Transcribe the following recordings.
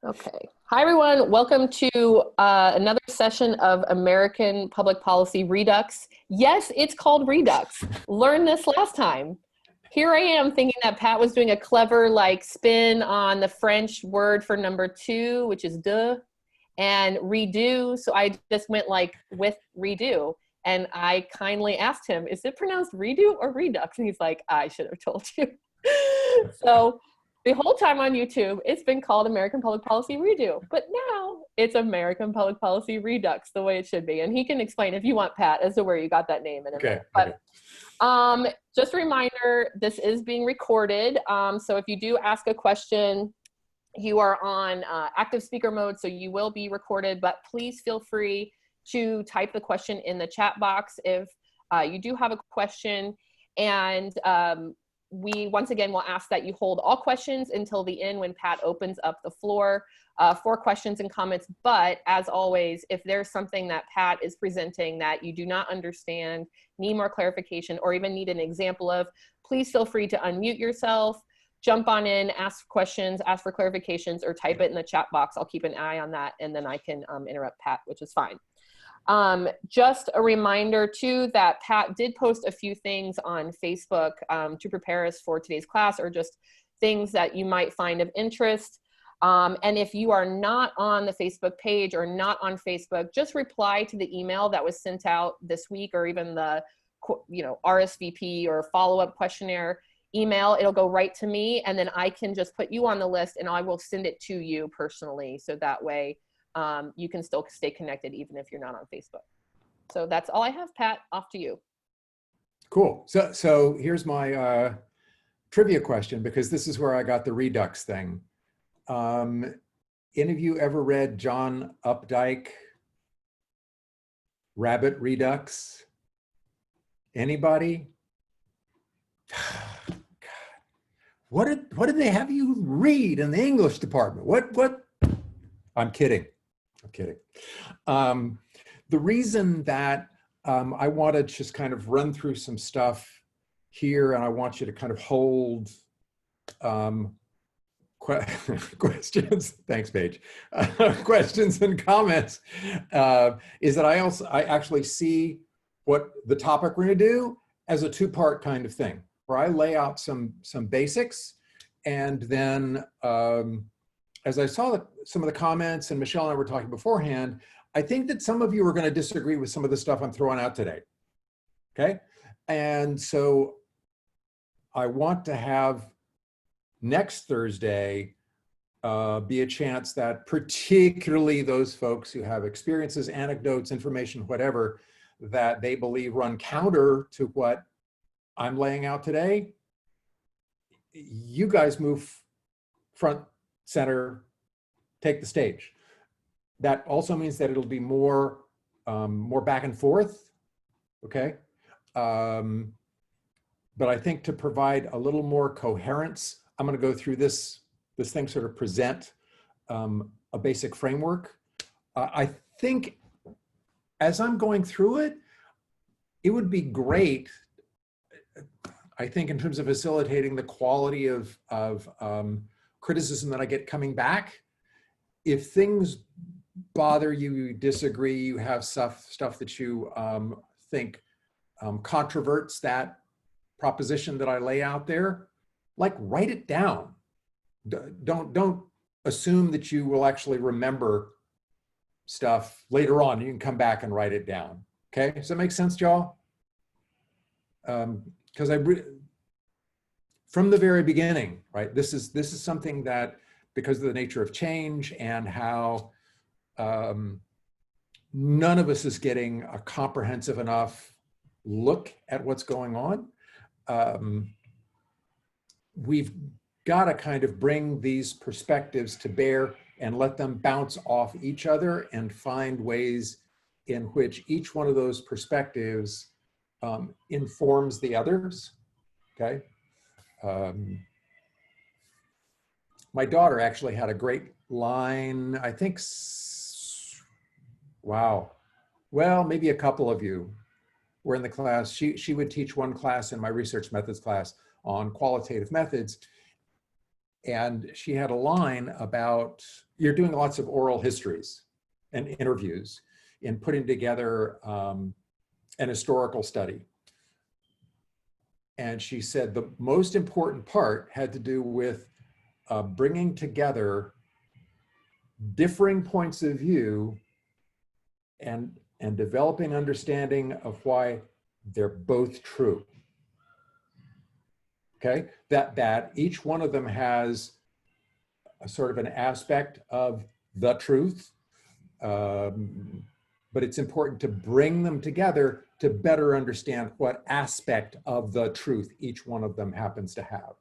Okay. Hi, everyone. Welcome to another session of American Public Policy Redux. Yes, it's called Redux. Learned this last time. Here I am thinking that Pat was doing a clever spin on the French word for number two, which is de, and redo. So I just went with redo. And I kindly asked him, is it pronounced redo or redux? And he's like, I should have told you. So the whole time on YouTube, it's been called American Public Policy Redo, but now it's American Public Policy Redux, the way it should be. And he can explain if you want, Pat, as to where you got that name in a minute. But just a reminder, this is being recorded. So if you do ask a question, you are on active speaker mode, so you will be recorded, but please feel free to type the question in the chat box if you do have a question. And we, once again, will ask that you hold all questions until the end when Pat opens up the floor for questions and comments. But as always, if there's something that Pat is presenting that you do not understand, need more clarification, or even need an example of, please feel free to unmute yourself, jump on in, ask questions, ask for clarifications, or type it in the chat box. I'll keep an eye on that, and then I can interrupt Pat, which is fine. Just a reminder too that Pat did post a few things on Facebook to prepare us for today's class, or just things that you might find of interest. And if you are not on the Facebook page or not on Facebook, just reply to the email that was sent out this week, or even the RSVP or follow-up questionnaire email. It'll go right to me, and then I can just put you on the list and I will send it to you personally, so that way you can still stay connected even if you're not on Facebook. So that's all I have, Pat. Off to you. Cool. So here's my trivia question, because this is where I got the Redux thing. Any of you ever read John Updike, Rabbit Redux? Anybody? God. What did they have you read in the English department? What? I'm kidding. I'm kidding. The reason that I want to just kind of run through some stuff here, and I want you to kind of hold questions. Thanks, Paige. Questions and comments is that I actually see what the topic we're going to do as a two-part kind of thing, where I lay out some basics, and then as I saw some of the comments, and Michelle and I were talking beforehand, I think that some of you are going to disagree with some of the stuff I'm throwing out today. Okay? And so I want to have next Thursday be a chance that particularly those folks who have experiences, anecdotes, information, whatever, that they believe run counter to what I'm laying out today, you guys move front, center, take the stage. That also means that it'll be more back and forth, okay? But I think to provide a little more coherence, I'm gonna go through this thing, sort of present a basic framework. I think as I'm going through it, it would be great, I think, in terms of facilitating the quality of criticism that I get coming back. If things bother you, you disagree, you have stuff that you think controverts that proposition that I lay out there, write it down. Don't assume that you will actually remember stuff later on. You can come back and write it down. Okay, does that make sense, y'all? Because from the very beginning, right? This is something that, because of the nature of change and how none of us is getting a comprehensive enough look at what's going on, we've got to kind of bring these perspectives to bear and let them bounce off each other and find ways in which each one of those perspectives informs the others, okay? My daughter actually had a great line, I think, wow, well, maybe a couple of you were in the class. She would teach one class in my research methods class on qualitative methods. And she had a line about, you're doing lots of oral histories and interviews in putting together an historical study. And she said the most important part had to do with bringing together differing points of view and developing understanding of why they're both true. Okay, that each one of them has a sort of an aspect of the truth, but it's important to bring them together to better understand what aspect of the truth each one of them happens to have.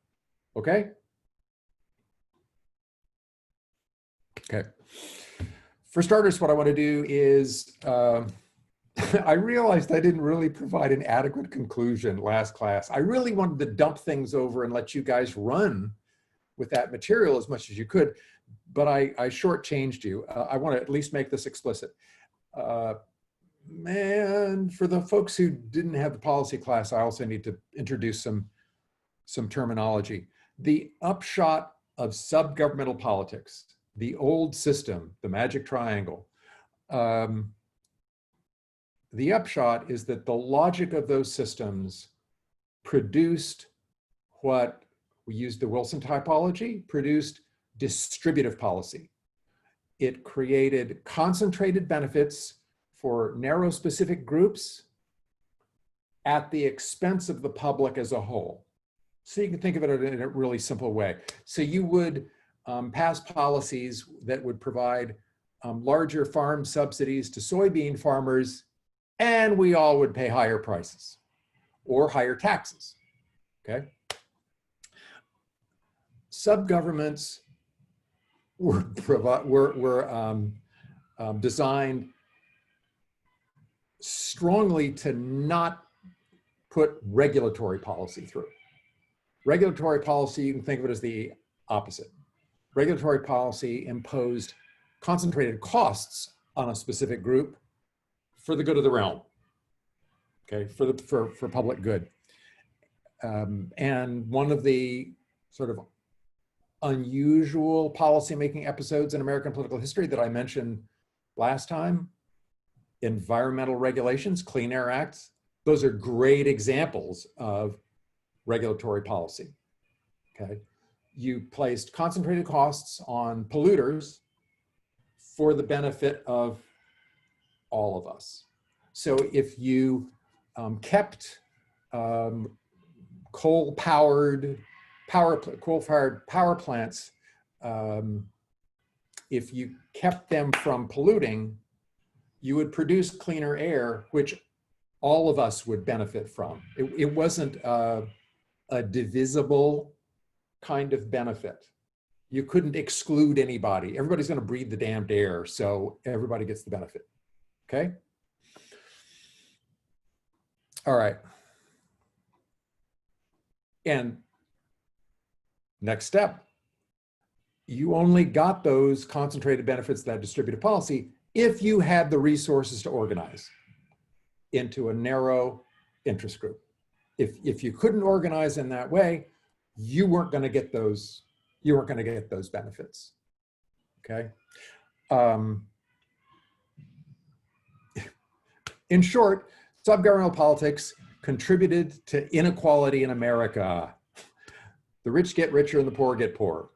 Okay? Okay. For starters, what I want to do is, I realized I didn't really provide an adequate conclusion last class. I really wanted to dump things over and let you guys run with that material as much as you could, but I shortchanged you. I want to at least make this explicit. Man, for the folks who didn't have the policy class, I also need to introduce some terminology. The upshot of subgovernmental politics, the old system, the magic triangle, the upshot is that the logic of those systems produced what we used the Wilson typology, produced distributive policy. It created concentrated benefits for narrow specific groups at the expense of the public as a whole. So you can think of it in a really simple way. So you would pass policies that would provide larger farm subsidies to soybean farmers, and we all would pay higher prices or higher taxes, okay? Subgovernments were designed strongly to not put regulatory policy through. Regulatory policy, you can think of it as the opposite. Regulatory policy imposed concentrated costs on a specific group for the good of the realm, okay, for public good. And one of the sort of unusual policymaking episodes in American political history that I mentioned last time, environmental regulations, Clean Air Acts, those are great examples of regulatory policy, okay? You placed concentrated costs on polluters for the benefit of all of us. So if you kept coal-fired power plants, if you kept them from polluting, you would produce cleaner air, which all of us would benefit from. It wasn't a divisible kind of benefit. You couldn't exclude anybody. Everybody's going to breathe the damned air, so everybody gets the benefit. Okay? All right. And next step, you only got those concentrated benefits, that distributive policy, if you had the resources to organize into a narrow interest group. If you couldn't organize in that way, you weren't going to get those, benefits. Okay. In short, subgovernmental politics contributed to inequality in America. The rich get richer and the poor get poorer.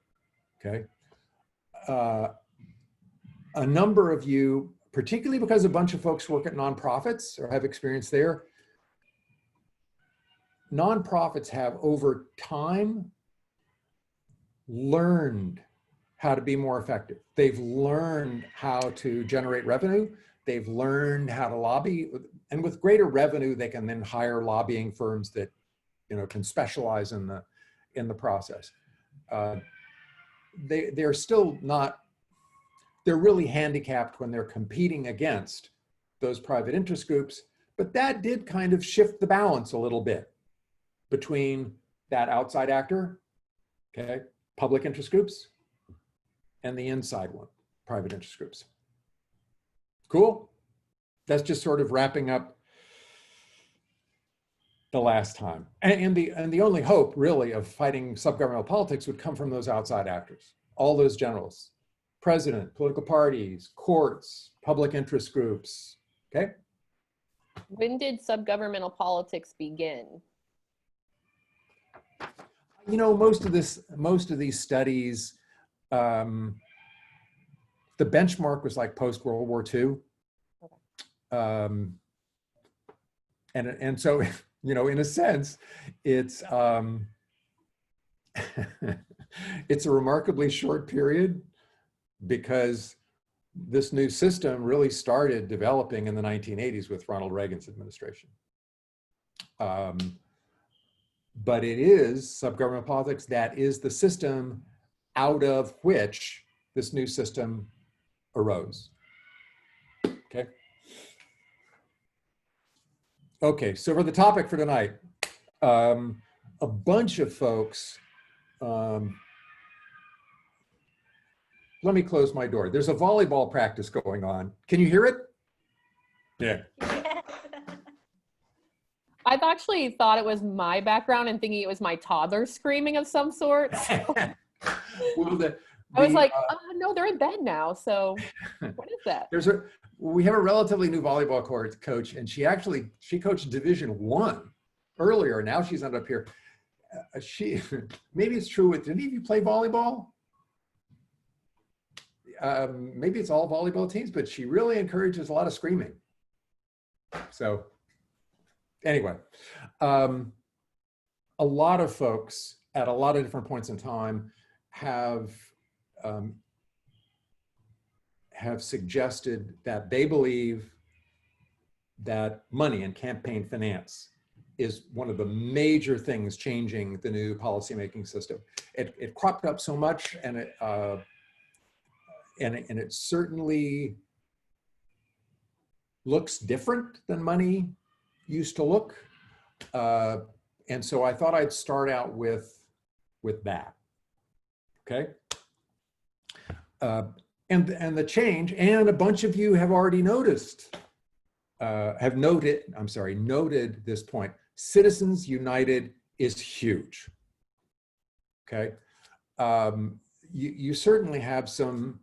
Okay. A number of you, particularly because a bunch of folks work at nonprofits or have experience there, nonprofits have over time learned how to be more effective. They've learned how to generate revenue. They've learned how to lobby, and with greater revenue, they can then hire lobbying firms that, can specialize in the process. They're still not, they're really handicapped when they're competing against those private interest groups, but that did kind of shift the balance a little bit between that outside actor, okay, public interest groups, and the inside one, private interest groups. Cool? That's just sort of wrapping up the last time. And the only hope really of fighting subgovernmental politics would come from those outside actors, all those generals, president, political parties, courts, public interest groups, okay? When did subgovernmental politics begin? You know, most of these studies, the benchmark was like post-World War II. And so, you know, in a sense, it's it's a remarkably short period because this new system really started developing in the 1980s with Ronald Reagan's administration. But it is subgovernmental politics that is the system out of which this new system arose. Okay. Okay, so for the topic for tonight, a bunch of folks, let me close my door. There's a volleyball practice going on. Can you hear it? Yeah. I've actually thought it was my background and thinking it was my toddler screaming of some sort. Well, I was like, no, they're in bed now. So what is that? We have a relatively new volleyball coach, and she coached Division I earlier. Now she's ended up here. Maybe it's true with, did any of you play volleyball? Maybe it's all volleyball teams, but she really encourages a lot of screaming. So anyway, a lot of folks at a lot of different points in time have suggested that they believe that money and campaign finance is one of the major things changing the new policymaking system. It cropped up so much, and it certainly looks different than money used to look. And so I thought I'd start out with that, okay? And the change, and a bunch of you have already noticed, noted this point. Citizens United is huge, okay? You certainly have some,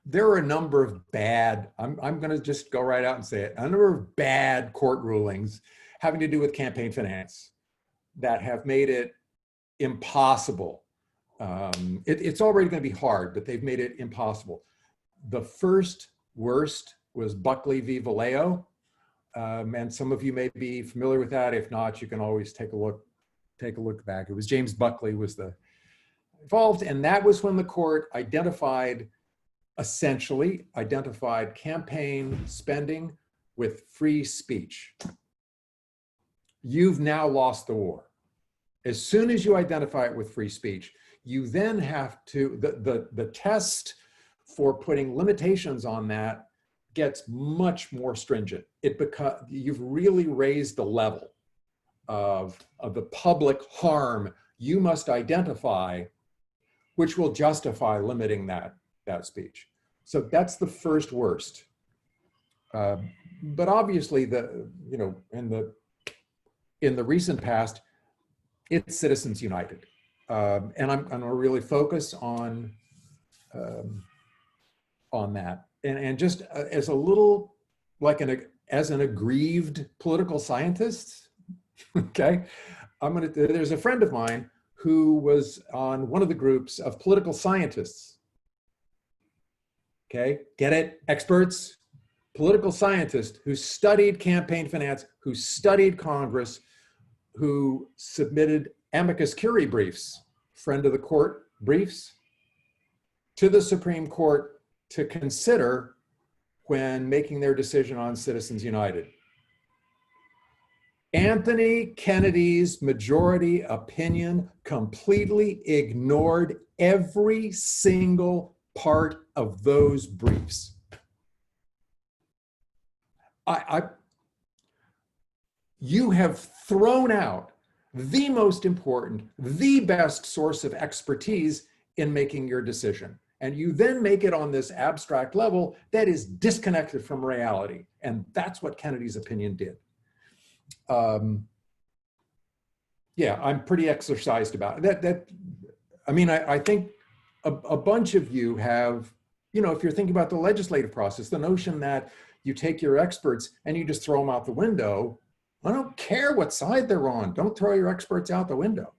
there are a number of bad, I'm gonna just go right out and say it, a number of bad court rulings having to do with campaign finance that have made it impossible. It's already gonna be hard, but they've made it impossible. The first worst was Buckley v. Vallejo. And some of you may be familiar with that. If not, you can always take a look back. It was James Buckley was the involved, and that was when the court essentially identified campaign spending with free speech. You've now lost the war. As soon as you identify it with free speech, you then have to, the test for putting limitations on that gets much more stringent. You've really raised the level of the public harm you must identify, which will justify limiting that speech. So that's the first worst. But obviously, in the recent past, it's Citizens United, and I'm gonna really focus on that. And just as a little, as an aggrieved political scientist, okay, there's a friend of mine who was on one of the groups of political scientists. Okay, get it? Experts, political scientists who studied campaign finance, who studied Congress, who submitted amicus curiae briefs, friend of the court briefs, to the Supreme Court to consider when making their decision on Citizens United. Anthony Kennedy's majority opinion completely ignored every single part of those briefs. You have thrown out the most important, the best source of expertise in making your decision. And you then make it on this abstract level that is disconnected from reality. And that's what Kennedy's opinion did. yeah, I'm pretty exercised about it. I mean, I think a bunch of you have, you know, if you're thinking about the legislative process, the notion that you take your experts and you just throw them out the window. I don't care what side they're on. Don't throw your experts out the window.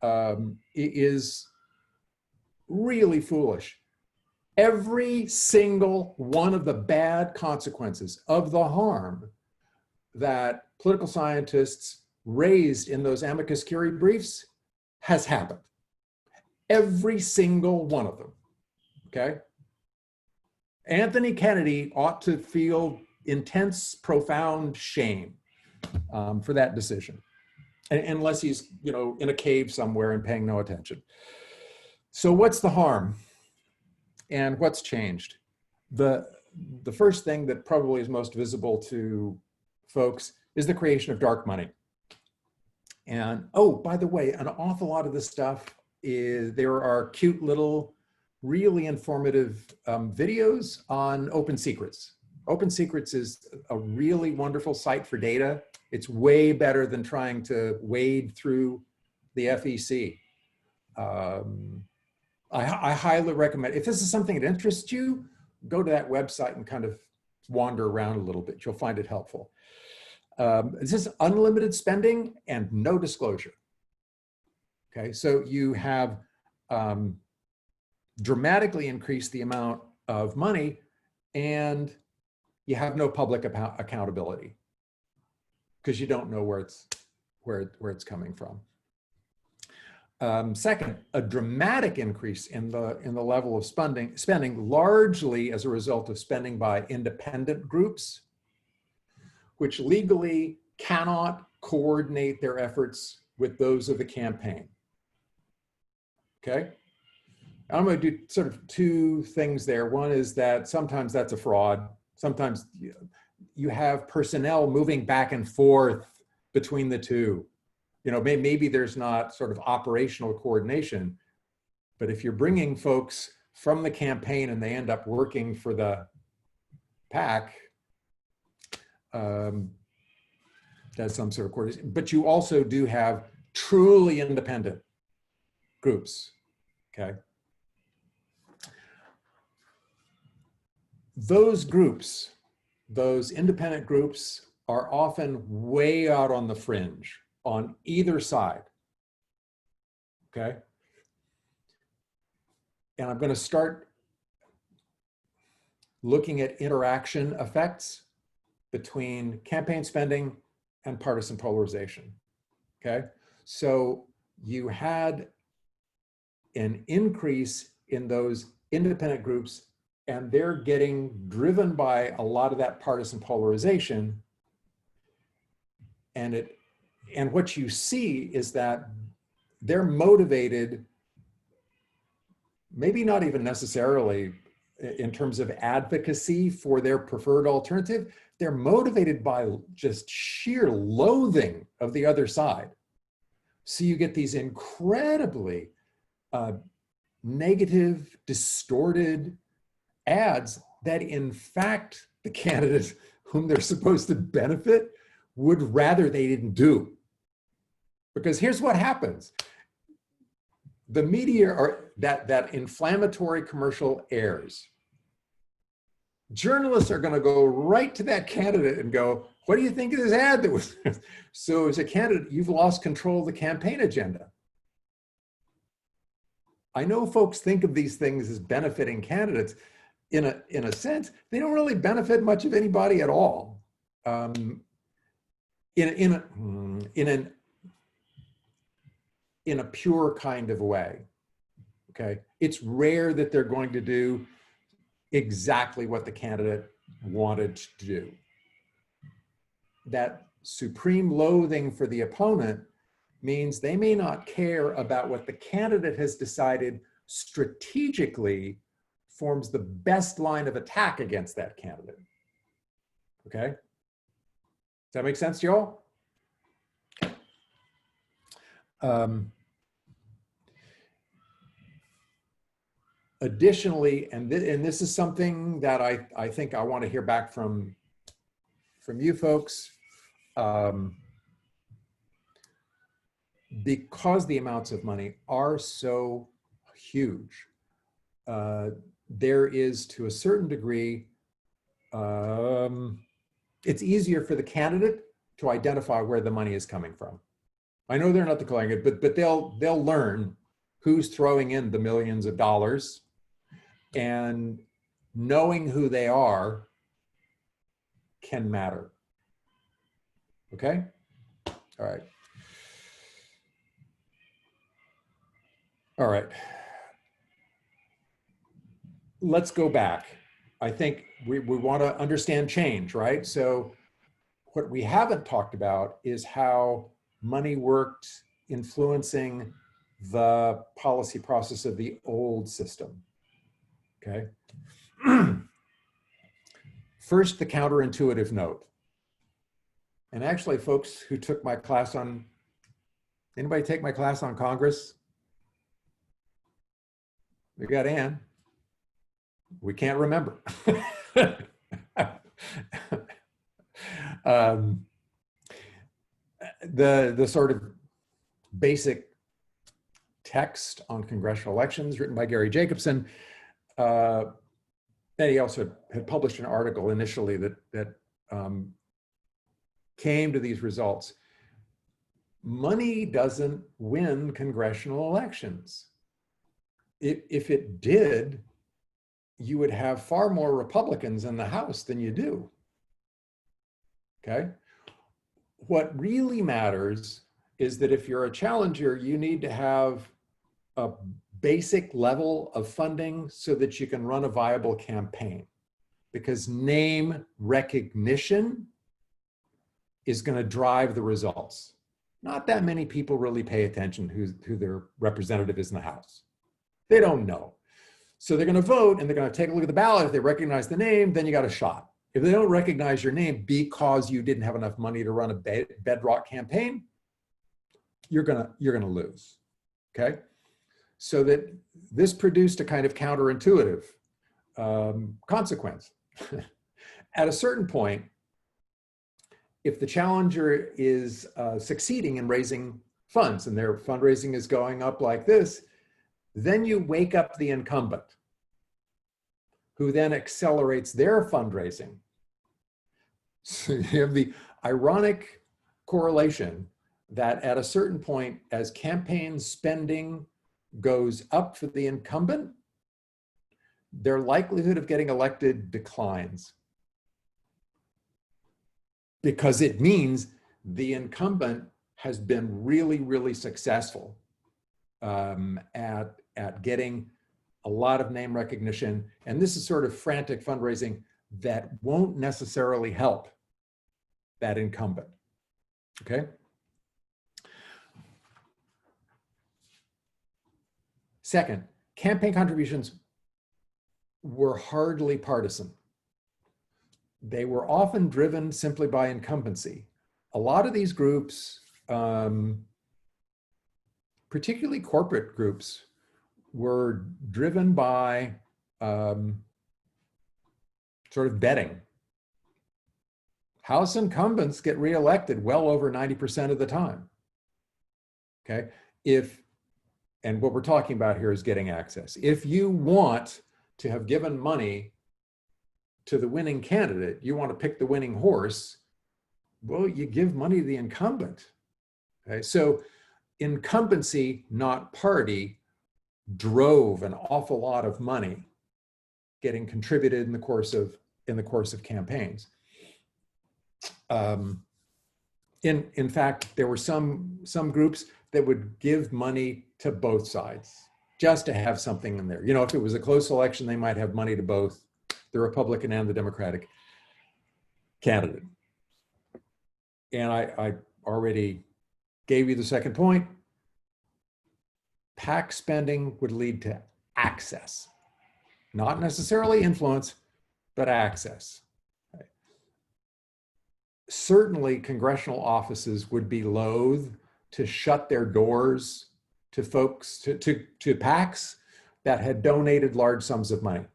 It is really foolish. Every single one of the bad consequences of the harm that political scientists raised in those amicus curiae briefs has happened. Every single one of them, okay? Anthony Kennedy ought to feel intense, profound shame for that decision, unless he's, you know, in a cave somewhere and paying no attention. So what's the harm and what's changed? The first thing that probably is most visible to folks is the creation of dark money. And oh, by the way, an awful lot of this stuff is, there are cute little, really informative videos on Open Secrets. Open Secrets is a really wonderful site for data. It's way better than trying to wade through the FEC. I highly recommend, if this is something that interests you, go to that website and kind of wander around a little bit. You'll find it helpful. This is unlimited spending and no disclosure. Okay, so you have dramatically increased the amount of money and you have no public accountability because you don't know where it's coming from. Second, a dramatic increase in the level of spending largely as a result of spending by independent groups, which legally cannot coordinate their efforts with those of the campaign. Okay? I'm going to do sort of two things there. One is that sometimes that's a fraud. Sometimes you have personnel moving back and forth between the two. You know, maybe there's not sort of operational coordination, but if you're bringing folks from the campaign and they end up working for the PAC, that's some sort of coordination. But you also do have truly independent groups, okay? Those groups, those independent groups, are often way out on the fringe on either side, okay? And I'm going to start looking at interaction effects between campaign spending and partisan polarization, okay? So you had an increase in those independent groups and they're getting driven by a lot of that partisan polarization. And what you see is that they're motivated, maybe not even necessarily in terms of advocacy for their preferred alternative, they're motivated by just sheer loathing of the other side. So you get these incredibly negative, distorted ads that in fact the candidates whom they're supposed to benefit would rather they didn't do. Because here's what happens. The media are, that inflammatory commercial airs. Journalists are going to go right to that candidate and go, what do you think of this ad that was? So as a candidate, you've lost control of the campaign agenda. I know folks think of these things as benefiting candidates. In a sense, they don't really benefit much of anybody at all. In a pure kind of way, okay? It's rare that they're going to do exactly what the candidate wanted to do. That supreme loathing for the opponent means they may not care about what the candidate has decided strategically forms the best line of attack against that candidate, okay? Does that make sense to y'all? Additionally, and this is something that I think I want to hear back from you folks, because the amounts of money are so huge, there is, to a certain degree, it's easier for the candidate to identify where the money is coming from. I know they're not declaring it, but they'll learn who's throwing in the millions of dollars, and knowing who they are can matter. Okay? All right. All right. Let's go back. I think we want to understand change, right? So what we haven't talked about is how money worked influencing the policy process of the old system, okay? First, the counterintuitive note. And actually, folks who took my class on, anybody take my class on Congress? We got Ann. We can't remember. The sort of basic text on congressional elections written by Gary Jacobson. And he also had published an article initially that came to these results. Money doesn't win congressional elections. If it did, you would have far more Republicans in the House than you do. Okay? What really matters is that if you're a challenger, you need to have a basic level of funding so that you can run a viable campaign, because name recognition is going to drive the results. Not that many people really pay attention who their representative is in the House. They don't know. So they're going to vote and they're going to take a look at the ballot. If they recognize the name, then you got a shot. If they don't recognize your name because you didn't have enough money to run a bedrock campaign, you're gonna lose. Okay? So that this produced a kind of counterintuitive consequence. At a certain point, if the challenger is succeeding in raising funds and their fundraising is going up like this, then you wake up the incumbent, who then accelerates their fundraising. So you have the ironic correlation that at a certain point, as campaign spending goes up for the incumbent, their likelihood of getting elected declines. Because it means the incumbent has been really, really successful at getting a lot of name recognition. And this is sort of frantic fundraising that won't necessarily help that incumbent, okay? Second, campaign contributions were hardly partisan. They were often driven simply by incumbency. A lot of these groups, particularly corporate groups, were driven by sort of betting. House incumbents get reelected well over 90% of the time. Okay, and what we're talking about here is getting access. If you want to have given money to the winning candidate, you want to pick the winning horse, well, you give money to the incumbent. Okay, so incumbency, not party, drove an awful lot of money getting contributed in the course of campaigns. In fact, there were some groups that would give money to both sides just to have something in there. You know, if it was a close election, they might have money to both the Republican and the Democratic candidate. And I already gave you the second point. PAC spending would lead to access, not necessarily influence, but access. Okay. Certainly, congressional offices would be loath to shut their doors to folks, to PACs that had donated large sums of money.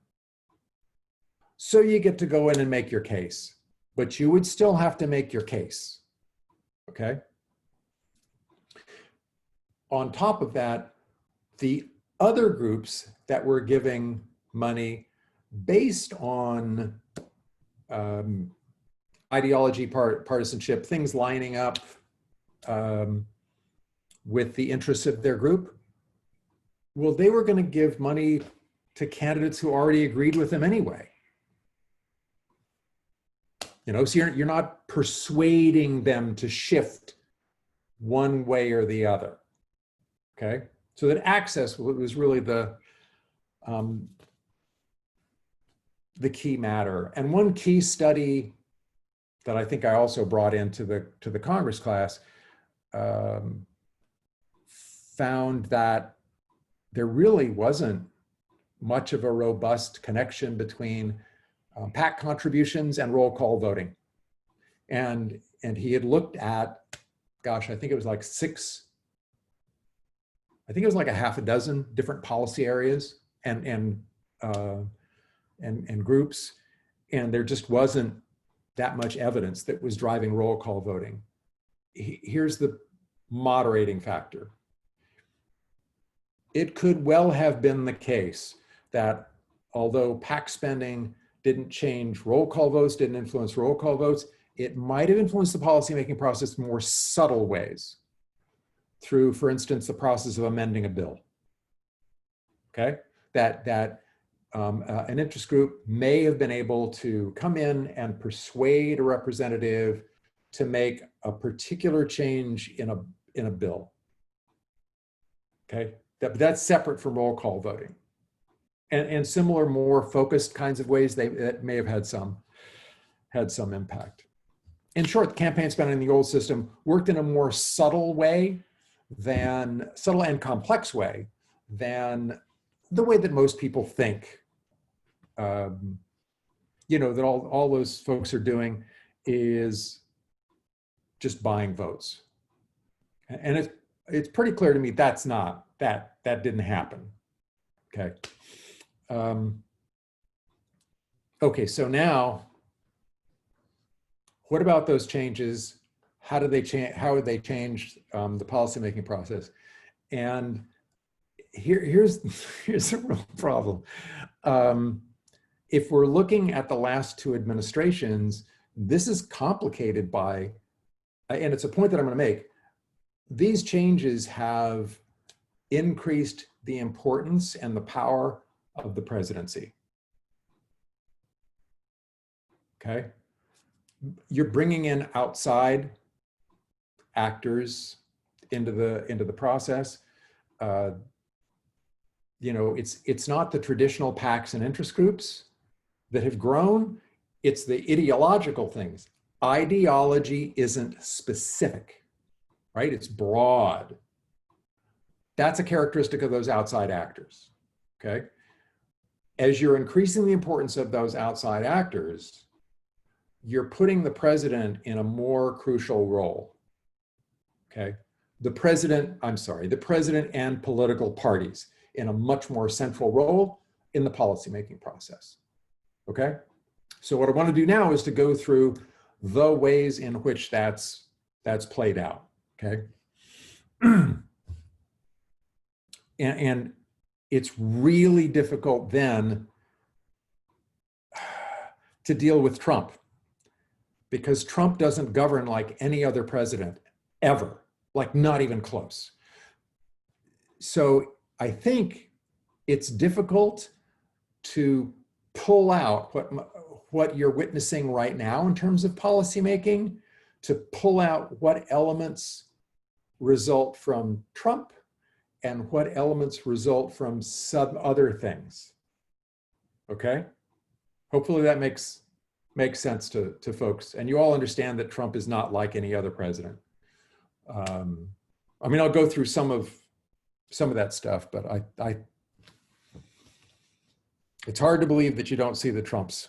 So you get to go in and make your case, but you would still have to make your case. okay? On top of that, the other groups that were giving money based on ideology, partisanship, things lining up with the interests of their group, well, they were going to give money to candidates who already agreed with them anyway. You know, so you're not persuading them to shift one way or the other. Okay, so that access was really the key matter. And one key study that I think I also brought into the Congress class found that there really wasn't much of a robust connection between PAC contributions and roll call voting. And he had looked at, gosh, I think it was like a half a dozen different policy areas and groups, and there just wasn't that much evidence that was driving roll call voting. Here's the moderating factor. It could well have been the case that although PAC spending didn't change roll call votes, didn't influence roll call votes, it might have influenced the policymaking process in more subtle ways through, for instance, the process of amending a bill. Okay, that an interest group may have been able to come in and persuade a representative to make a particular change in a bill. Okay, that's separate from roll call voting. And similar, more focused kinds of ways that may have had some impact. In short, the campaign spending in the old system worked in a more subtle and complex way than the way that most people think. You know, that all those folks are doing is just buying votes, and it's pretty clear to me that didn't happen. Okay. Okay, so now, what about those changes? How did they change? How would they change the policymaking process? And here's a real problem. If we're looking at the last two administrations, this is complicated by, and it's a point that I'm going to make, these changes have increased the importance and the power of the presidency. Okay, you're bringing in outside actors into the process. You know, it's not the traditional PACs and interest groups that have grown. It's the ideological things. Ideology isn't specific, right? It's broad. That's a characteristic of those outside actors. Okay. As you're increasing the importance of those outside actors, you're putting the president in a more crucial role. Okay. The president and political parties in a much more central role in the policymaking process. Okay. So what I want to do now is to go through the ways in which that's played out. Okay. And it's really difficult then to deal with Trump, because Trump doesn't govern like any other president ever, like not even close. So I think it's difficult to pull out what you're witnessing right now in terms of policymaking, to pull out what elements result from Trump and what elements result from some other things. Okay? Hopefully that makes sense to folks. And you all understand that Trump is not like any other president. I mean, I'll go through some of that stuff, but it's hard to believe that you don't see the Trumps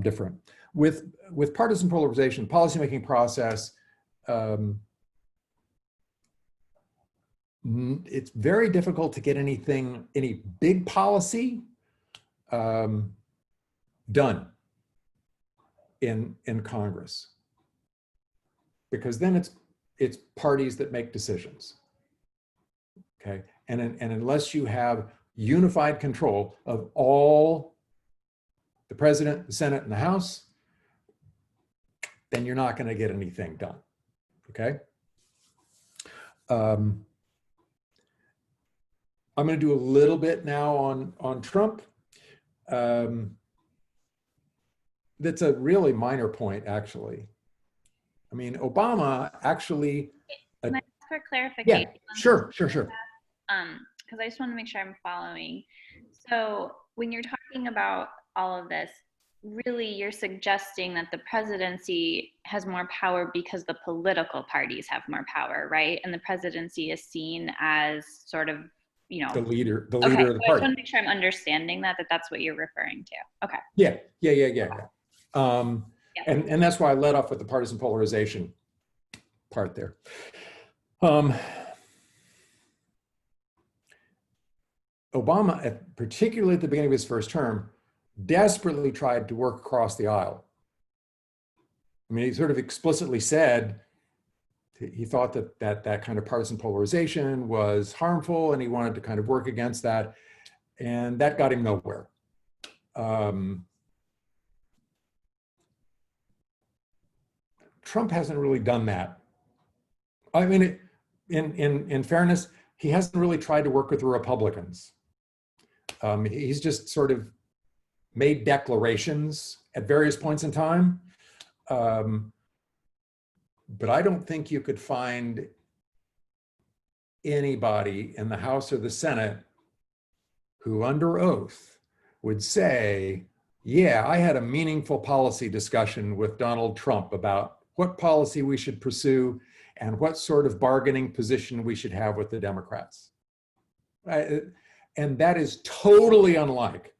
different. With partisan polarization, policymaking process, it's very difficult to get any big policy done in Congress, because then it's parties that make decisions. Okay, and unless you have unified control of all the president, the Senate, and the House, then you're not going to get anything done. Okay. I'm going to do a little bit now on Trump. That's a really minor point, actually. I mean, Obama actually. Can I ask for clarification? Yeah, sure. Because I just want to make sure I'm following. So when you're talking about all of this, really you're suggesting that the presidency has more power because the political parties have more power, right? And the presidency is seen as sort of, you know, the leader of the so I party. just want to make sure I'm understanding that that's what you're referring to. Okay. Yeah. And that's why I led off with the partisan polarization part there. Obama, particularly at the beginning of his first term, desperately tried to work across the aisle. I mean, he sort of explicitly said he thought that kind of partisan polarization was harmful, and he wanted to kind of work against that, and that got him nowhere. Trump hasn't really done that. I mean, in fairness, he hasn't really tried to work with the Republicans. He's just sort of made declarations at various points in time. But I don't think you could find anybody in the House or the Senate who under oath would say, yeah, I had a meaningful policy discussion with Donald Trump about what policy we should pursue and what sort of bargaining position we should have with the Democrats. And that is totally unlike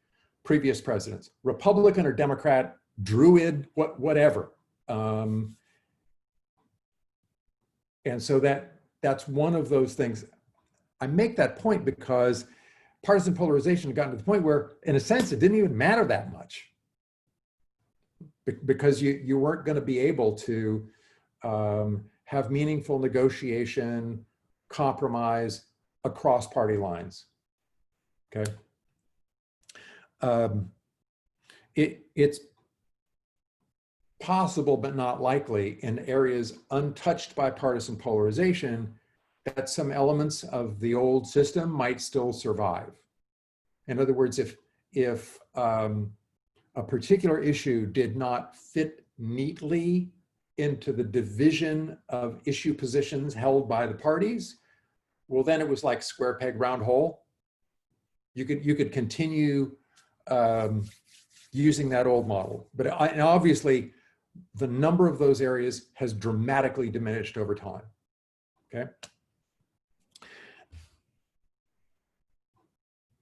previous presidents, Republican or Democrat, Druid, whatever. And so that's one of those things. I make that point because partisan polarization had gotten to the point where, in a sense, it didn't even matter that much, because you weren't going to be able to have meaningful negotiation, compromise across party lines. Okay. It's possible, but not likely, in areas untouched by partisan polarization, that some elements of the old system might still survive. In other words, if a particular issue did not fit neatly into the division of issue positions held by the parties, well, then it was like square peg, round hole. You could continue using that old model, but and obviously the number of those areas has dramatically diminished over time. Okay.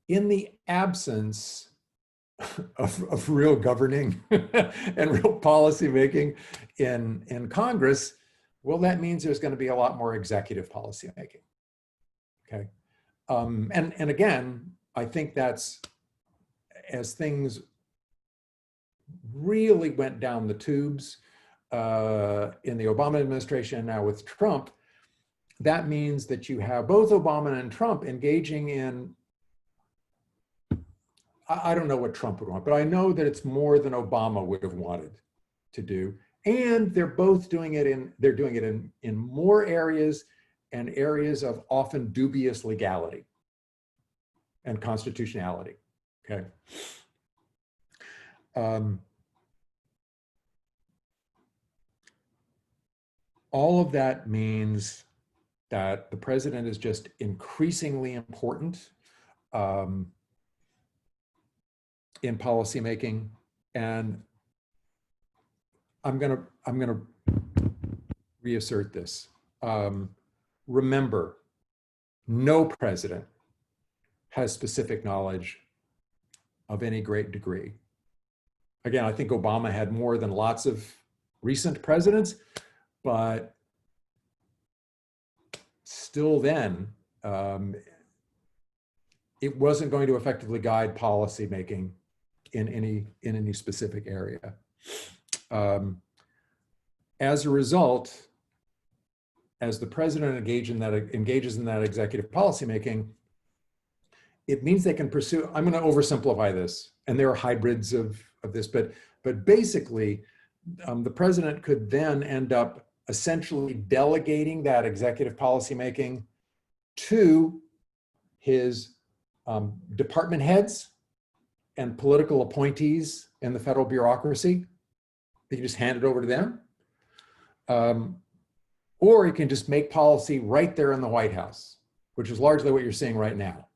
In the absence of real governing and real policy making in Congress, well, that means there's going to be a lot more executive policy making. Okay. And again, I think that's, as things really went down the tubes in the Obama administration, now with Trump, that means that you have both Obama and Trump engaging in, I don't know what Trump would want, but I know that it's more than Obama would have wanted to do. And they're both doing it in more areas, and areas of often dubious legality and constitutionality. Okay. All of that means that the president is just increasingly important in policymaking, and I'm gonna reassert this. Remember, no president has specific knowledge of any great degree. Again, I think Obama had more than lots of recent presidents, but still then, it wasn't going to effectively guide policy making in any specific area. As a result, as the president engages in that executive policymaking, it means they can pursue, I'm going to oversimplify this, and there are hybrids of this, but basically, the president could then end up essentially delegating that executive policymaking to his department heads and political appointees in the federal bureaucracy. He can just hand it over to them. Or he can just make policy right there in the White House, which is largely what you're seeing right now.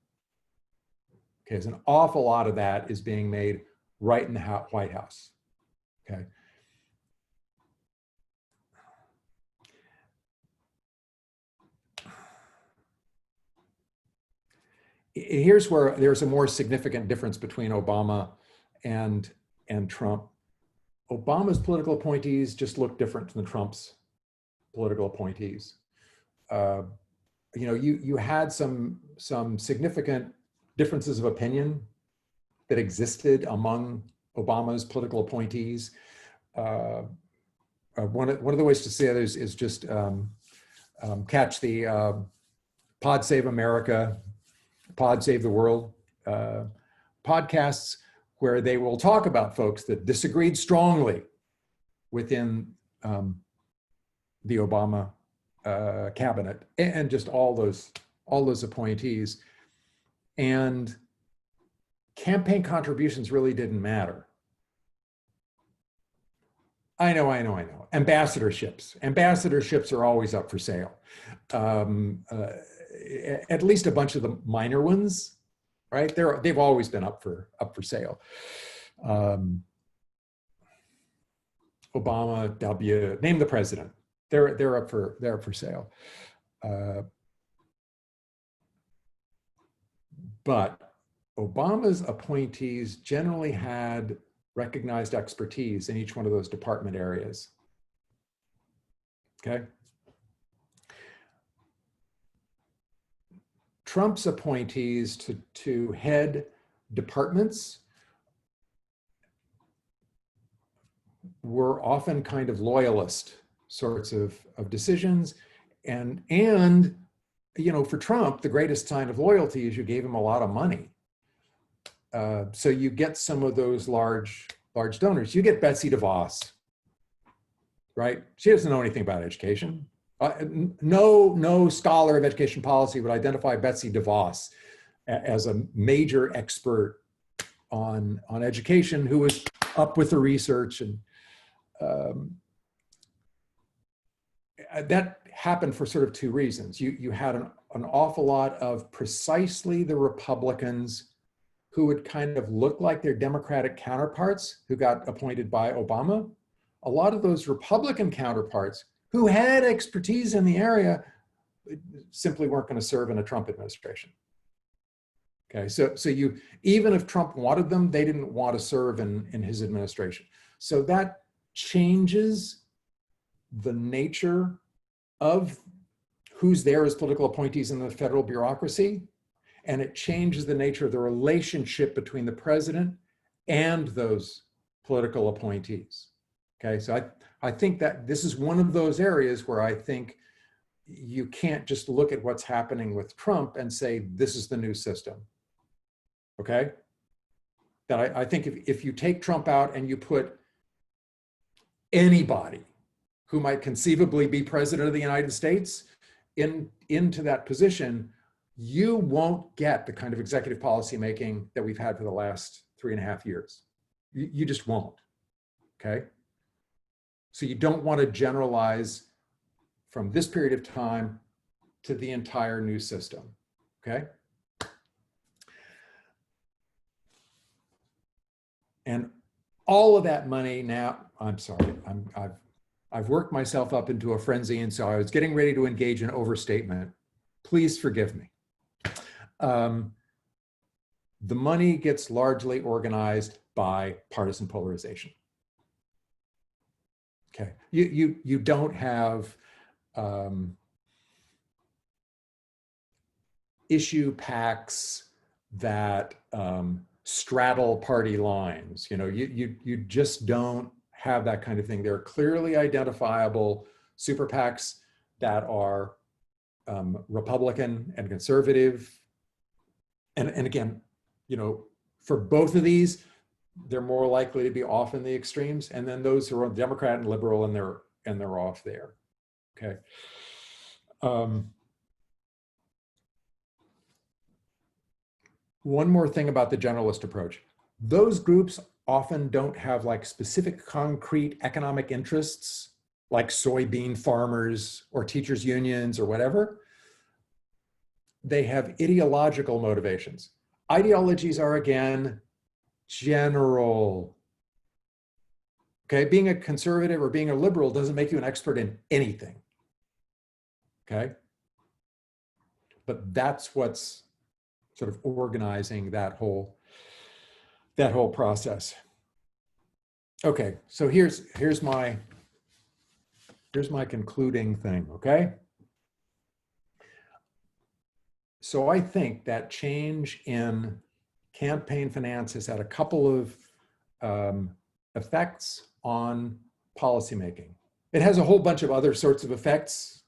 Okay, so an awful lot of that is being made right in the White House. Okay. Here's where there's a more significant difference between Obama and Trump. Obama's political appointees just look different than Trump's political appointees. You had some significant differences of opinion that existed among Obama's political appointees. One of the ways to say it is just catch the Pod Save America, Pod Save the World podcasts, where they will talk about folks that disagreed strongly within the Obama cabinet, and just all those appointees. And campaign contributions really didn't matter. I know. Ambassadorships are always up for sale. At least a bunch of the minor ones, right? They've always been up for sale. Obama, W, name the president. They're up for sale. But Obama's appointees generally had recognized expertise in each one of those department areas. Okay. Trump's appointees to head departments were often kind of loyalist sorts of decisions. And for Trump, the greatest sign of loyalty is you gave him a lot of money. So you get some of those large donors. You get Betsy DeVos, right? She doesn't know anything about education. No scholar of education policy would identify Betsy DeVos as a major expert on education, who was up with the research. And that happened for sort of two reasons. You had an awful lot of precisely the Republicans who would kind of look like their Democratic counterparts who got appointed by Obama. A lot of those Republican counterparts who had expertise in the area simply weren't going to serve in a Trump administration. Okay, so you, even if Trump wanted them, they didn't want to serve in his administration. So that changes the nature of who's there as political appointees in the federal bureaucracy, and it changes the nature of the relationship between the president and those political appointees. Okay, so I think that this is one of those areas where I think you can't just look at what's happening with Trump and say, this is the new system. Okay? That I think if you take Trump out and you put anybody who might conceivably be president of the United States into that position, you won't get the kind of executive policy making that we've had for the last 3.5 years. You just won't. Okay? So you don't want to generalize from this period of time to the entire new system, okay? And all of that money now, I'm sorry, I've worked myself up into a frenzy, and so I was getting ready to engage in overstatement. Please forgive me. The money gets largely organized by partisan polarization. Okay, you don't have issue PACs that straddle party lines. You just don't have that kind of thing. They're clearly identifiable super PACs that are Republican and conservative. And again, you know, for both of these, they're more likely to be off in the extremes. And then those who are Democrat and liberal, and they're off there. Okay. One more thing about the generalist approach. Those groups often don't have like specific concrete economic interests, like soybean farmers or teachers unions or whatever. They have ideological motivations. Ideologies are, again, general. Okay, being a conservative or being a liberal doesn't make you an expert in anything. Okay, but that's what's sort of organizing that whole process. Okay, so here's my concluding thing. Okay, so I think that change in campaign finance has had a couple of effects on policymaking. It has a whole bunch of other sorts of effects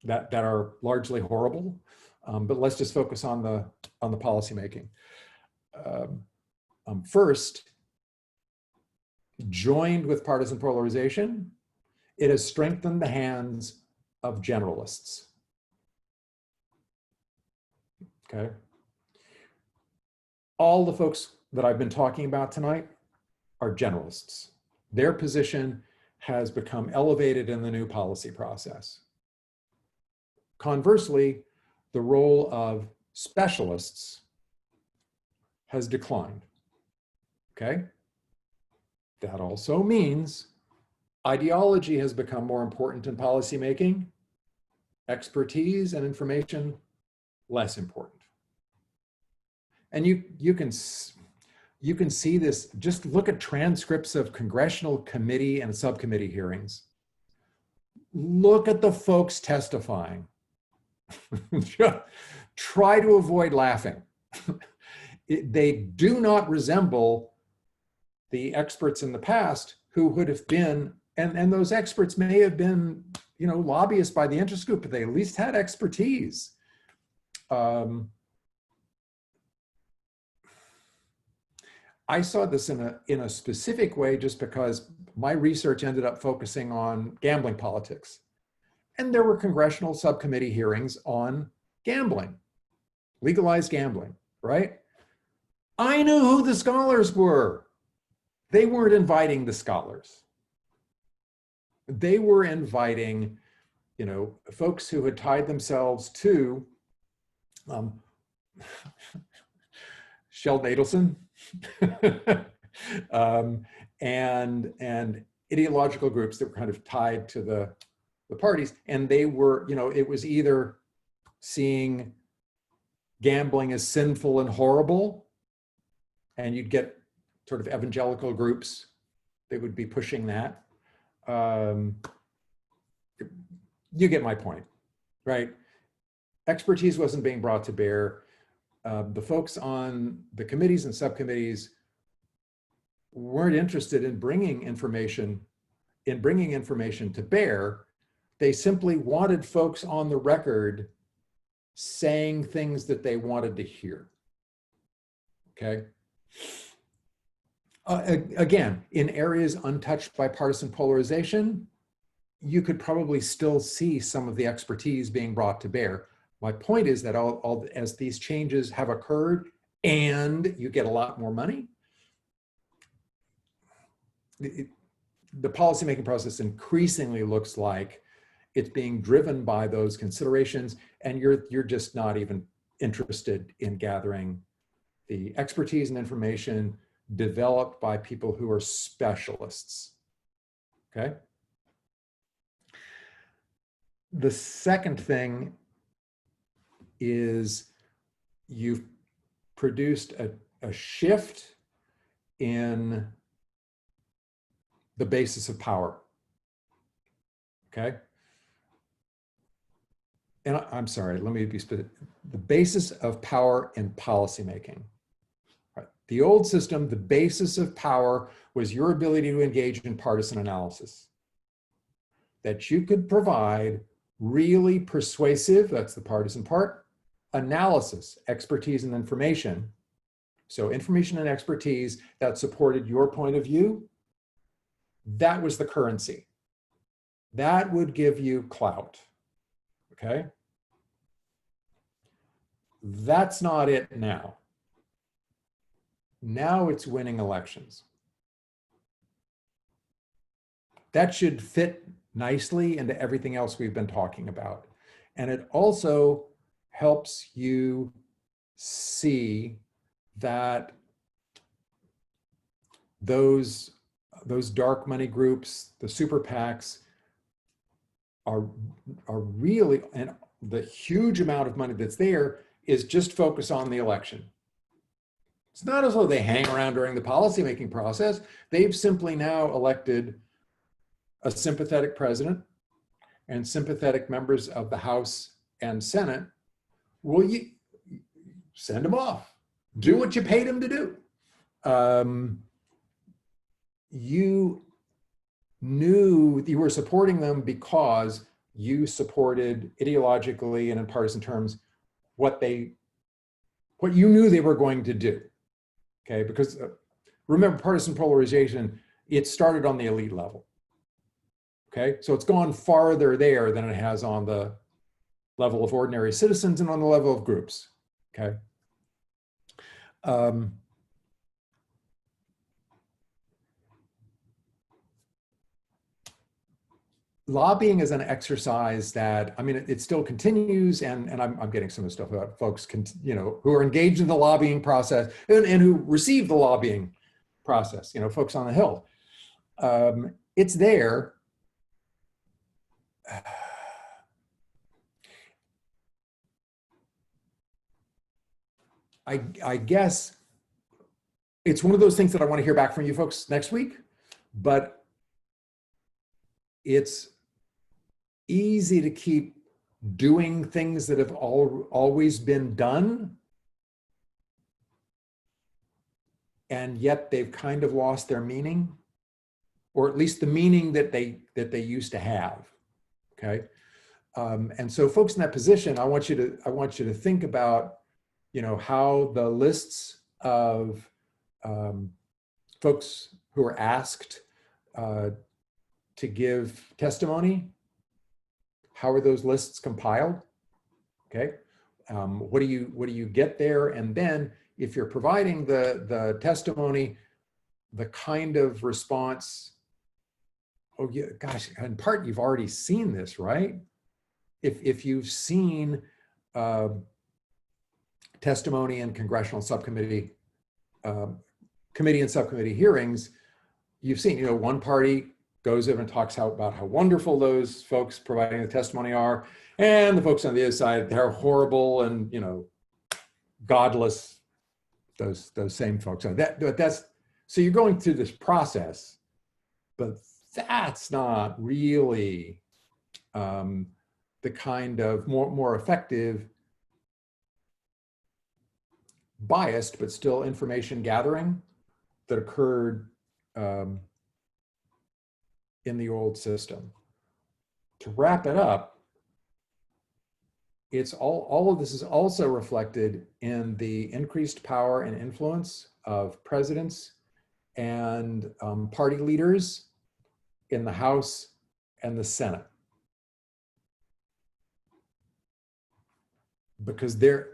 that are largely horrible, but let's just focus on the policymaking. First, joined with partisan polarization, it has strengthened the hands of generalists. Okay. All the folks that I've been talking about tonight are generalists. Their position has become elevated in the new policy process. Conversely, the role of specialists has declined. Okay? That also means ideology has become more important in policymaking, expertise and information less important. And you can see this, just look at transcripts of congressional committee and subcommittee hearings. Look at the folks testifying. Try to avoid laughing. They do not resemble the experts in the past who would have been, and those experts may have been, you know, lobbyists by the interest group, but they at least had expertise. I saw this in a specific way just because my research ended up focusing on gambling politics. And there were congressional subcommittee hearings on gambling, legalized gambling, right? I knew who the scholars were. They weren't inviting the scholars. They were inviting, you know, folks who had tied themselves to Sheldon Adelson, and ideological groups that were kind of tied to the parties. And they were, you know, it was either seeing gambling as sinful and horrible, and you'd get sort of evangelical groups that would be pushing that. You get my point, right? Expertise wasn't being brought to bear. The folks on the committees and subcommittees weren't interested in bringing information to bear. They simply wanted folks on the record saying things that they wanted to hear. Okay. Again, in areas untouched by partisan polarization, you could probably still see some of the expertise being brought to bear. My point is that as these changes have occurred and you get a lot more money, the policymaking process increasingly looks like it's being driven by those considerations, and you're just not even interested in gathering the expertise and information developed by people who are specialists. Okay. The second thing is you've produced a shift in the basis of power. Okay. And I'm sorry, let me be specific. The basis of power in policymaking. Right. The old system, the basis of power was your ability to engage in partisan analysis. That you could provide really persuasive, that's the partisan part, analysis, expertise, and information. So information and expertise that supported your point of view, that was the currency. That would give you clout, okay? That's not it now. Now it's winning elections. That should fit nicely into everything else we've been talking about. And it also helps you see that those dark money groups, the super PACs, are really, and the huge amount of money that's there is just focused on the election. It's not as though they hang around during the policymaking process. They've simply now elected a sympathetic president and sympathetic members of the House and Senate. Well, you send them off. Do what you paid them to do. You knew you were supporting them because you supported ideologically and in partisan terms what you knew they were going to do. Okay, because remember, partisan polarization, it started on the elite level. Okay, so it's gone farther there than it has on the level of ordinary citizens and on the level of groups. Okay. Lobbying is an exercise that, I mean, it still continues, and I'm getting some of the stuff about folks, who are engaged in the lobbying process and who receive the lobbying process, folks on the Hill. It's there. I guess it's one of those things that I want to hear back from you folks next week, but it's easy to keep doing things that have always been done, and yet they've kind of lost their meaning, or at least the meaning that they used to have. Okay, and so folks in that position, I want you to think about, how the lists of folks who are asked to give testimony, how are those lists compiled? Okay, what do you get there? And then if you're providing the testimony, the kind of response, oh yeah, gosh, in part you've already seen this, right? If you've seen testimony in congressional subcommittee, committee and subcommittee hearings, you've seen, one party goes over and talks about how wonderful those folks providing the testimony are, and the folks on the other side, they're horrible and godless. Those same folks. So you're going through this process, but that's not really the kind of more effective, biased but still information gathering that occurred in the old system. To wrap it up, it's all of this is also reflected in the increased power and influence of presidents and party leaders in the House and the Senate, because they're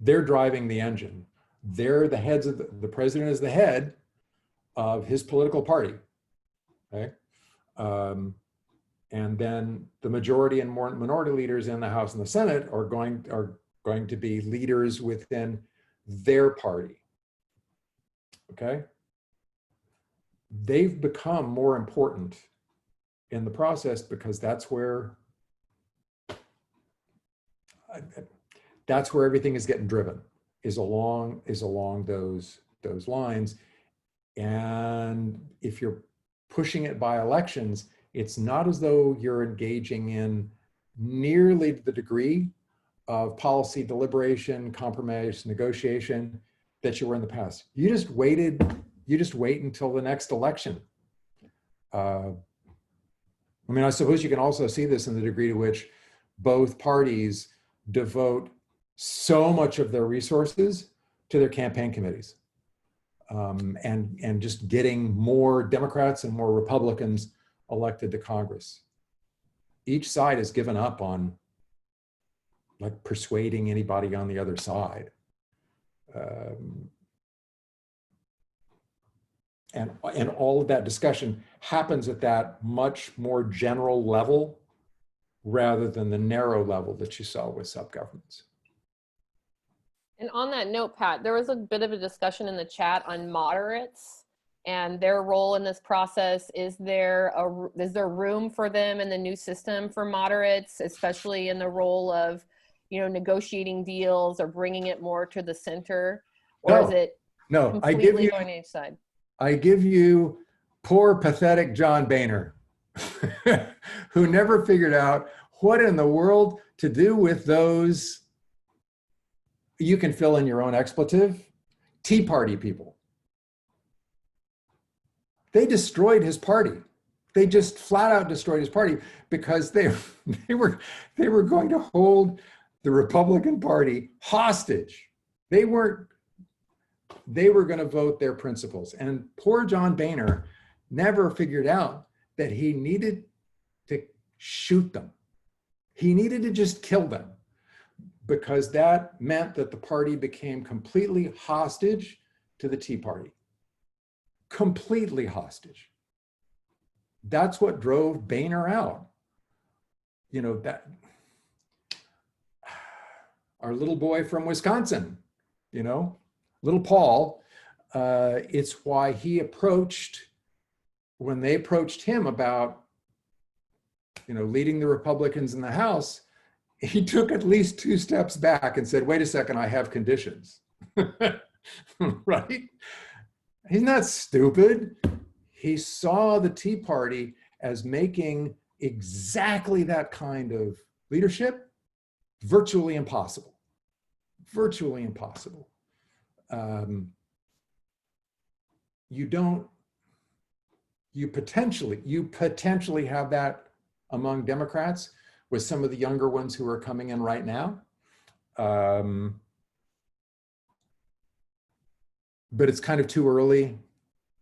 driving the engine. They're the heads of the president is the head of his political party. Okay. And then the majority and minority leaders in the House and the Senate are going to be leaders within their party. Okay. They've become more important in the process because that's where everything is getting driven, is along those lines. And if you're pushing it by elections, it's not as though you're engaging in nearly the degree of policy deliberation, compromise, negotiation that you were in the past. You just wait until the next election. I mean, I suppose you can also see this in the degree to which both parties devote so much of their resources to their campaign committees, and just getting more Democrats and more Republicans elected to Congress. Each side has given up on like persuading anybody on the other side. And all of that discussion happens at that much more general level rather than the narrow level that you saw with subgovernments. And on that note, Pat, there was a bit of a discussion in the chat on moderates and their role in this process. Is there room for them in the new system for moderates, especially in the role of, negotiating deals or bringing it more to the center? Or is it completely going to each side? I give you poor, pathetic John Boehner, who never figured out what in the world to do with those, you can fill in your own expletive, Tea Party people. They destroyed his party. They just flat out destroyed his party because they were going to hold the Republican Party hostage. They were going to vote their principles. And poor John Boehner never figured out that he needed to shoot them. He needed to just kill them, because that meant that the party became completely hostage to the Tea Party. Completely hostage. That's what drove Boehner out. That our little boy from Wisconsin, little Paul, it's why when they approached him about, leading the Republicans in the House, he took at least 2 steps back and said, wait a second, I have conditions. Right? He's not stupid. He saw the Tea Party as making exactly that kind of leadership virtually impossible. Virtually impossible. You potentially have that among Democrats with some of the younger ones who are coming in right now. But it's kind of too early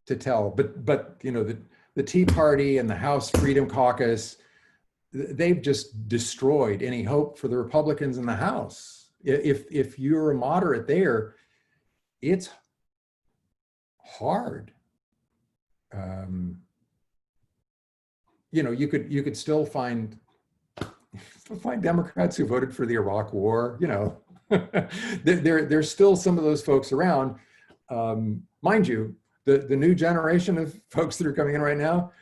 to tell. But the Tea Party and the House Freedom Caucus, they've just destroyed any hope for the Republicans in the House. If you're a moderate there, it's hard. You could still find Democrats who voted for the Iraq War. There's still some of those folks around. Mind you, the new generation of folks that are coming in right now,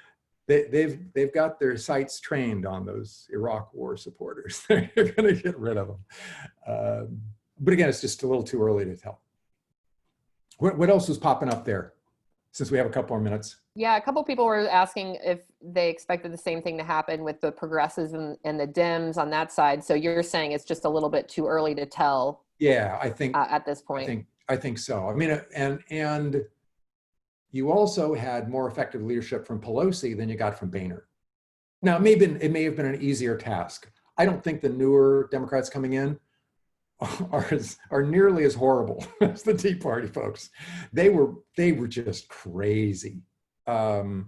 they've got their sights trained on those Iraq War supporters. They're going to get rid of them. But again, it's just a little too early to tell. What else was popping up there, since we have a couple more minutes? Yeah, a couple people were asking if they expected the same thing to happen with the progressives and the Dems on that side. So you're saying it's just a little bit too early to tell. Yeah, I think at this point. I think so. I mean, and you also had more effective leadership from Pelosi than you got from Boehner. Now, it may have been an easier task. I don't think the newer Democrats coming in are nearly as horrible as the Tea Party folks. They were just crazy. But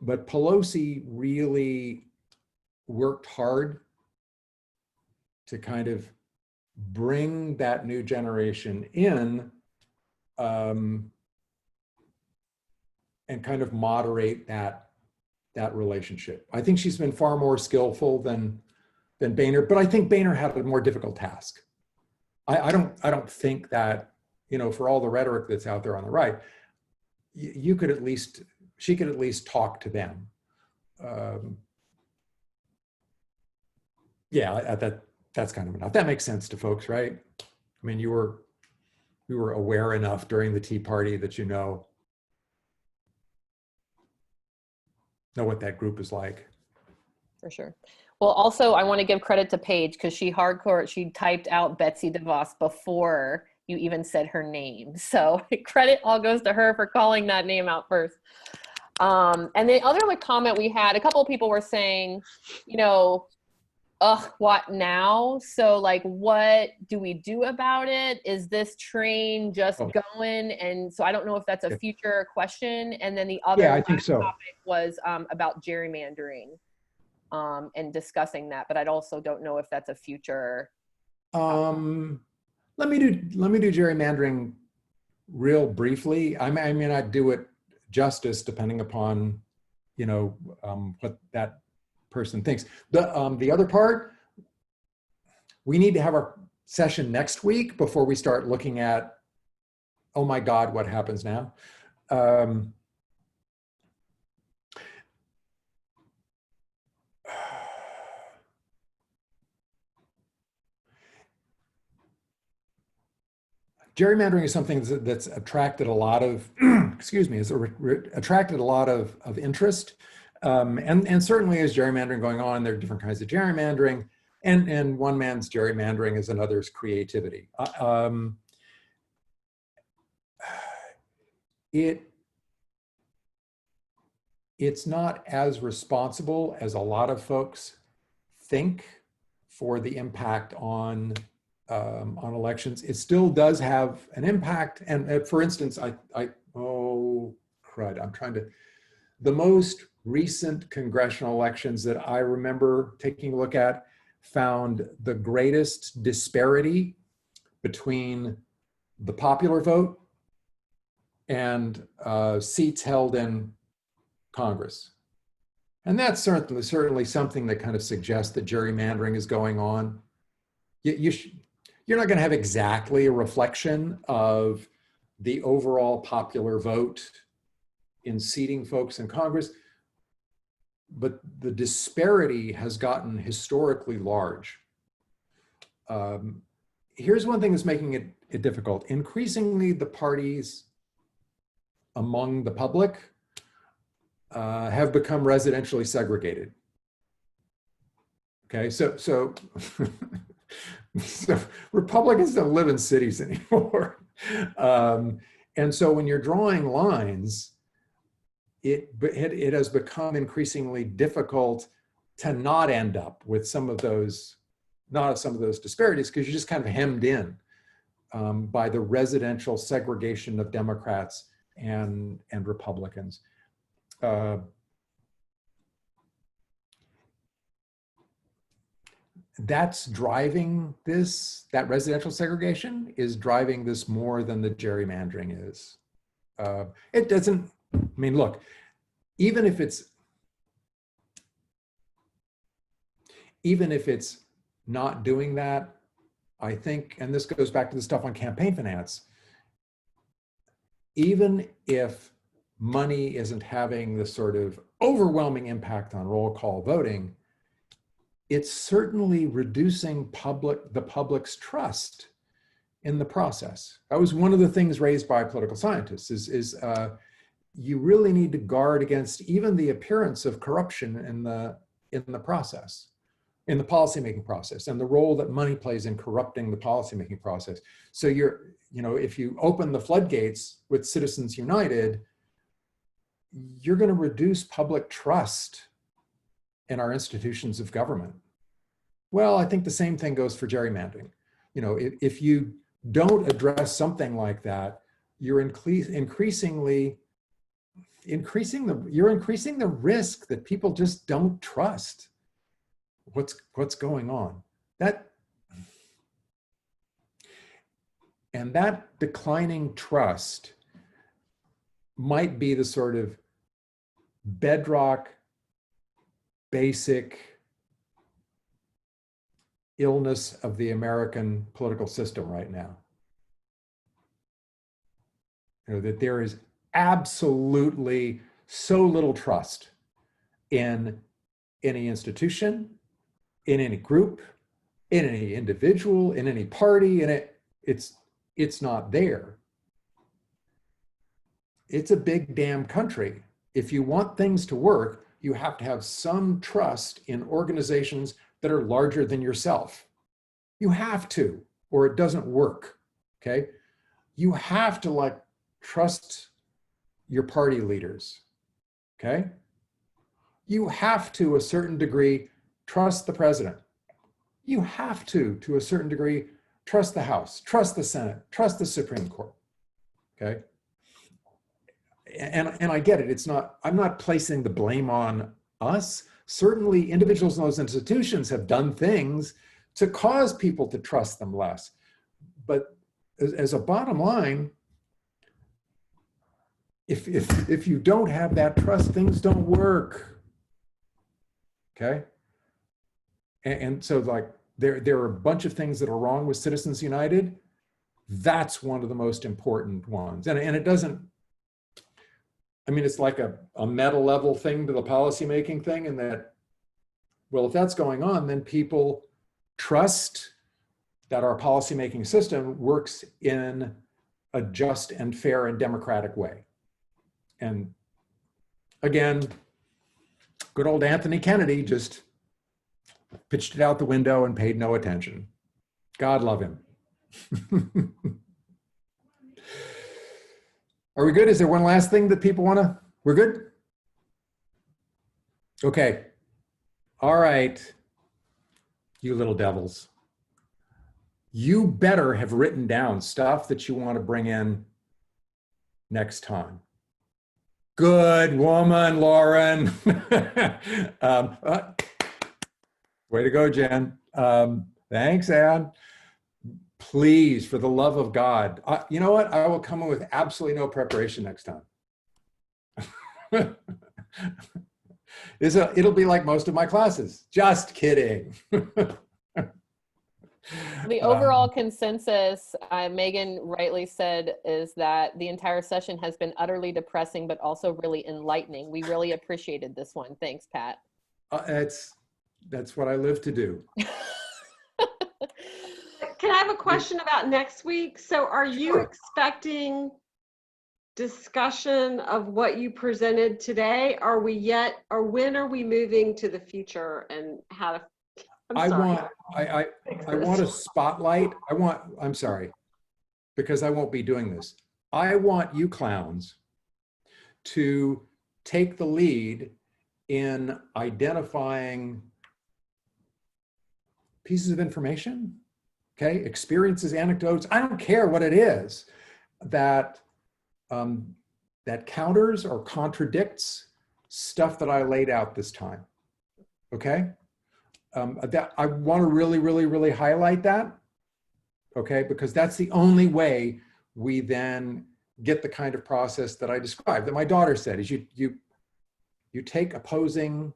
Pelosi really worked hard to kind of bring that new generation in, and kind of moderate that relationship. I think she's been far more skillful than Boehner, but I think Boehner had a more difficult task. I don't think that, for all the rhetoric that's out there on the right, she could at least talk to them. That's kind of enough. That makes sense to folks, right? I mean, you were aware enough during the Tea Party that know what that group is like. For sure. Well, also, I want to give credit to Paige, because she typed out Betsy DeVos before you even said her name. So credit all goes to her for calling that name out first. And the other comment we had, a couple of people were saying, ugh, what now? So like, what do we do about it? Is this train just Oh, going? And so I don't know if that's a yeah. future question. And then the other Yeah, I last think so. topic was about gerrymandering and discussing that, but I also don't know if that's a future. Um, let me do gerrymandering real briefly. I mean, I'd do it justice depending upon, what that person thinks. The other part, we need to have our session next week before we start looking at, oh my God, what happens now? Um, Gerrymandering is something that's attracted a lot of, excuse me, attracted a lot of interest. And certainly is gerrymandering going on. There are different kinds of gerrymandering, and one man's gerrymandering is another's creativity. It's not as responsible as a lot of folks think for the impact on elections. It still does have an impact. And for instance, oh crud, the most recent congressional elections that I remember taking a look at found the greatest disparity between the popular vote and seats held in Congress. And that's certainly something that kind of suggests that gerrymandering is going on. You're not going to have exactly a reflection of the overall popular vote in seating folks in Congress, but the disparity has gotten historically large. Here's one thing that's making it difficult. Increasingly, the parties among the public have become residentially segregated. Okay, so so Republicans don't live in cities anymore, and so when you're drawing lines, it has become increasingly difficult to not end up with some of those disparities, because you're just kind of hemmed in by the residential segregation of Democrats and Republicans. That's driving this, that residential segregation is driving this more than the gerrymandering is. It doesn't, I mean, look, even if it's not doing that, I think, and this goes back to the stuff on campaign finance, even if money isn't having the sort of overwhelming impact on roll call voting, it's certainly reducing the public's trust in the process. That was one of the things raised by political scientists is you really need to guard against even the appearance of corruption in the process, in the policymaking process, and the role that money plays in corrupting the policymaking process. So if you open the floodgates with Citizens United, you're going to reduce public trust in our institutions of government. Well, I think the same thing goes for gerrymandering. If you don't address something like that, you're increasing the risk that people just don't trust what's going on. That declining trust might be the sort of bedrock, basic illness of the American political system right now. That there is absolutely so little trust in any institution, in any group, in any individual, in any party, and it's not there. It's a big damn country. If you want things to work, you have to have some trust in organizations that are larger than yourself. You have to, or it doesn't work, okay? You have to trust your party leaders, okay? You have to, a certain degree, trust the president. you have to a certain degree, trust the House, trust the Senate, trust the Supreme Court, okay? And I get it, I'm not placing the blame on us. Certainly individuals in those institutions have done things to cause people to trust them less. But as a bottom line, if you don't have that trust, things don't work, okay? And so like, there are a bunch of things that are wrong with Citizens United. That's one of the most important ones. And it doesn't, I mean, it's like a meta level thing to the policymaking thing, in that, well, if that's going on, then people trust that our policymaking system works in a just and fair and democratic way. And again, good old Anthony Kennedy just pitched it out the window and paid no attention. God love him. Are we good? Is there one last thing that people want to? We're good? Okay. All right. You little devils. You better have written down stuff that you want to bring in next time. Good woman, Lauren. Way to go, Jen. Thanks, Ann. Please, for the love of God. You know what? I will come in with absolutely no preparation next time. It'll be like most of my classes. Just kidding. The overall consensus, Megan rightly said, is that the entire session has been utterly depressing, but also really enlightening. We really appreciated this one. Thanks, Pat. That's what I live to do. Can I have a question about next week? So are you Sure. expecting discussion of what you presented today? Are we yet, or when are we moving to the future and how to, I want a spotlight. I'm sorry, because I won't be doing this. I want you clowns to take the lead in identifying pieces of information, okay? Experiences, anecdotes, I don't care what it is, that counters or contradicts stuff that I laid out this time, okay? That I want to really highlight that, okay? Because that's the only way we then get the kind of process that I described, that my daughter said, is you take opposing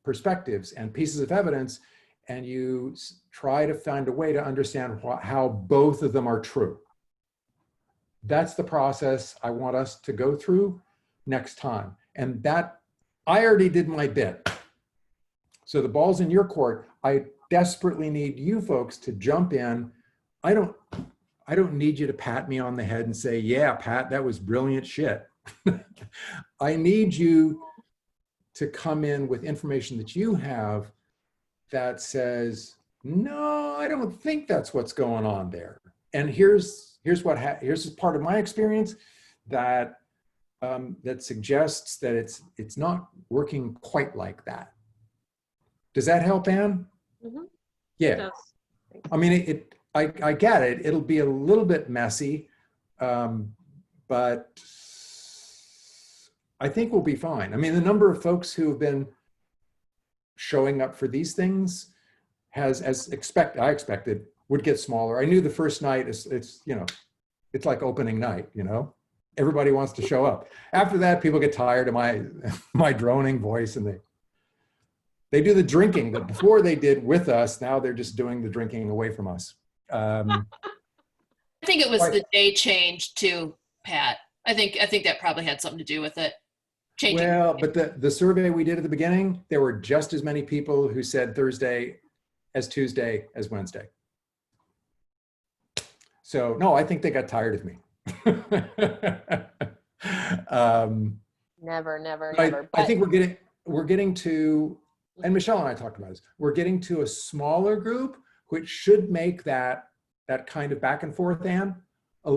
perspectives and pieces of evidence, and you try to find a way to understand how both of them are true. That's the process I want us to go through next time. And that, I already did my bit. So the ball's in your court. I desperately need you folks to jump in. I don't need you to pat me on the head and say, yeah, Pat, that was brilliant shit. I need you to come in with information that you have that says, no, I don't think that's what's going on there. And here's part of my experience that that suggests that it's not working quite like that. Does that help, Ann? Mm-hmm. Yeah. I mean, I get it. It'll be a little bit messy, but I think we'll be fine. I mean, the number of folks who have been showing up for these things I expected would get smaller. I knew the first night it's like opening night, everybody wants to show up. After that, people get tired of my droning voice, and they do the drinking that before they did with us. Now they're just doing the drinking away from us. I think it was the day change too, Pat. I think that probably had something to do with it. Changing. Well, but the survey we did at the beginning, there were just as many people who said Thursday as Tuesday as Wednesday. So no, I think they got tired of me. Never. I think we're getting to, and Michelle and I talked about this, we're getting to a smaller group, which should make that kind of back and forth, Ann, a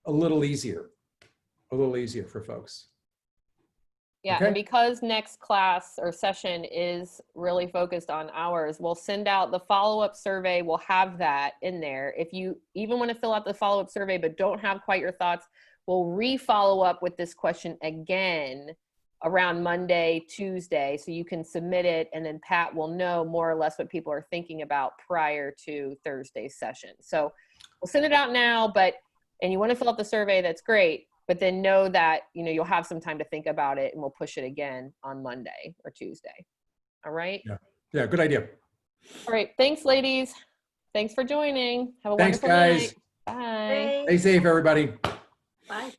little easier for folks. Yeah, Okay. and because next class or session is really focused on hours, we'll send out the follow-up survey. We'll have that in there. If you even want to fill out the follow-up survey but don't have quite your thoughts, we'll re-follow up with this question again around Monday, Tuesday, so you can submit it, and then Pat will know more or less what people are thinking about prior to Thursday's session. So we'll send it out now, and you want to fill out the survey, that's great. But then know that, you know, you'll have some time to think about it, and we'll push it again on Monday or Tuesday. All right? Yeah. Yeah, good idea. All right. Thanks, ladies. Thanks for joining. Have a Thanks, wonderful guys. night. Bye. Stay safe, everybody. Bye.